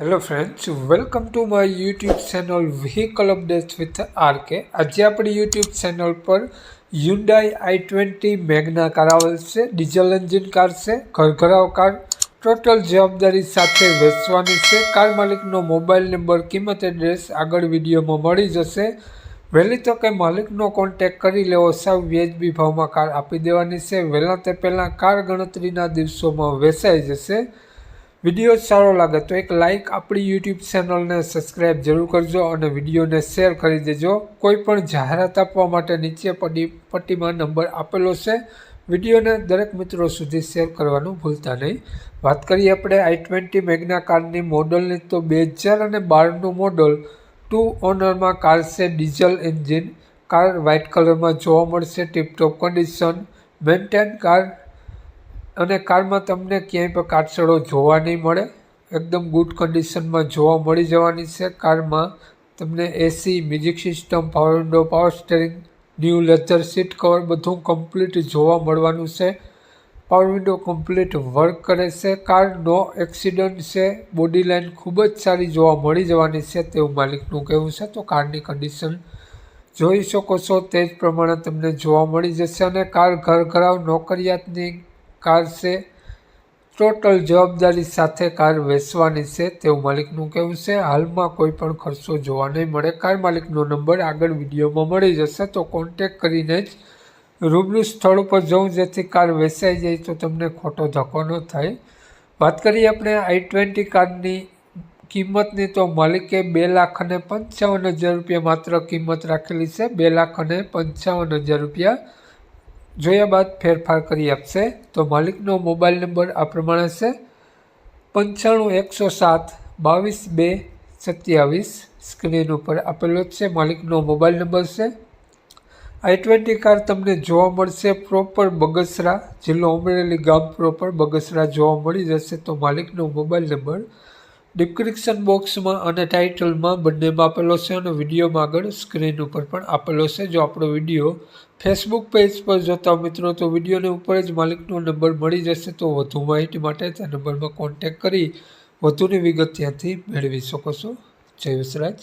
Hello friends, welcome to my YouTube channel vehicle updates with RK. આજે આપણી YouTube channel પર Hyundai i20 Magna car આવેલ છે. Diesel engine car છે, ઘરઘરાવ car, total જવાબદારી સાથે વેચવાની છે. કાર માલિકનો મોબાઈલ નંબર, કિંમત, એડ્રેસ આગળ વિડીયોમાં મળી જશે. વહેલી તકે માલિકનો કોન્ટેક કરી લેવો. સાવ વ્યાજબી ભાવમાં કાર આપી દેવાની છે. વહેલા તે પહેલાં કાર ગણતરીના દિવસોમાં વેચાઈ જશે. વિડીયો સારો લાગે તો એક લાઇક, આપણી યુટ્યુબ ચેનલને સબસ્ક્રાઈબ જરૂર કરજો અને વિડીયોને શેર કરી દેજો. કોઈ પણ જાહેરાત આપવા માટે નીચે પટ્ટીમાં નંબર આપેલો છે. વિડીયોને દરેક મિત્રો સુધી શેર કરવાનું ભૂલતા નહીં. વાત કરીએ આપણે i20 મેગ્ના કારની મોડલની, તો 2012નું મોડલ, 2 ઓનરમાં કાર છે. ડીઝલ એન્જિન કાર વ્હાઇટ કલરમાં જોવા મળશે. ટીપટોપ કન્ડિશન, મેન્ટેન કાર અને કારમાં તમને ક્યાંય પણ કાટસડો જોવા નહીં મળે. એકદમ ગુડ કન્ડિશનમાં જોવા મળી જવાની છે. કારમાં તમને AC, music system, power window, power steering, new leather seat cover બધું કમ્પ્લીટ જોવા મળવાનું છે. પાવર વિન્ડો કમ્પ્લીટ વર્ક કરે છે. કાર નો એક્સિડન્ટ છે. બોડી લાઇન ખૂબ જ સારી જોવા મળી જવાની છે તેવું માલિકનું કહેવું છે. તો કારની કન્ડિશન જોઈ શકો છો તે જ પ્રમાણે તમને જોવા મળી જશે. અને કાર ઘરઘરાવ નોકરિયાતની કાર છે. ટોટલ જવાબદારી સાથે કાર વેચવાની છે તેવું માલિકનું કહેવું છે. હાલમાં કોઈ પણ ખર્ચો જોવા નહીં મળે. કાર માલિકનો નંબર આગળ વિડીયોમાં મળી જશે, તો કોન્ટેક કરીને જ રૂબરૂ સ્થળ ઉપર જવું, જેથી કાર વેચાઈ જાય તો તમને ખોટો ધક્કો ન થાય. વાત કરીએ આપણે i20 કારની કિંમતની, તો માલિકે 2,55,000 રૂપિયા માત્ર કિંમત રાખેલી છે. 2,55,000 રૂપિયા જોયા બાદ ફેરફાર કરી આપશે. તો માલિકનો મોબાઈલ નંબર આ પ્રમાણે છે: 95 107 22 2 27. સ્ક્રીન ઉપર આપેલો છે માલિકનો મોબાઈલ નંબર છે. i20 કાર તમને જોવા મળશે પ્રોપર બગસરા, જિલ્લો અમરેલી, ગામ પ્રોપર બગસરા જોવા મળી જશે. તો માલિકનો મોબાઈલ નંબર ડિસ્ક્રિપ્શન બોક્સમાં અને ટાઇટલમાં બંનેમાં આપેલો છે અને વિડીયોમાં આગળ સ્ક્રીન ઉપર પણ આપેલો છે. જો આપણો વિડીયો ફેસબુક પેજ પર જોતા મિત્રો તો વિડીયોની ઉપર જ માલિકનો નંબર મળી જશે. તો વધુ માહિતી માટે તે નંબરમાં કોન્ટેક કરી વધુની વિગત ત્યાંથી મેળવી શકો છો. જય વસરાજ.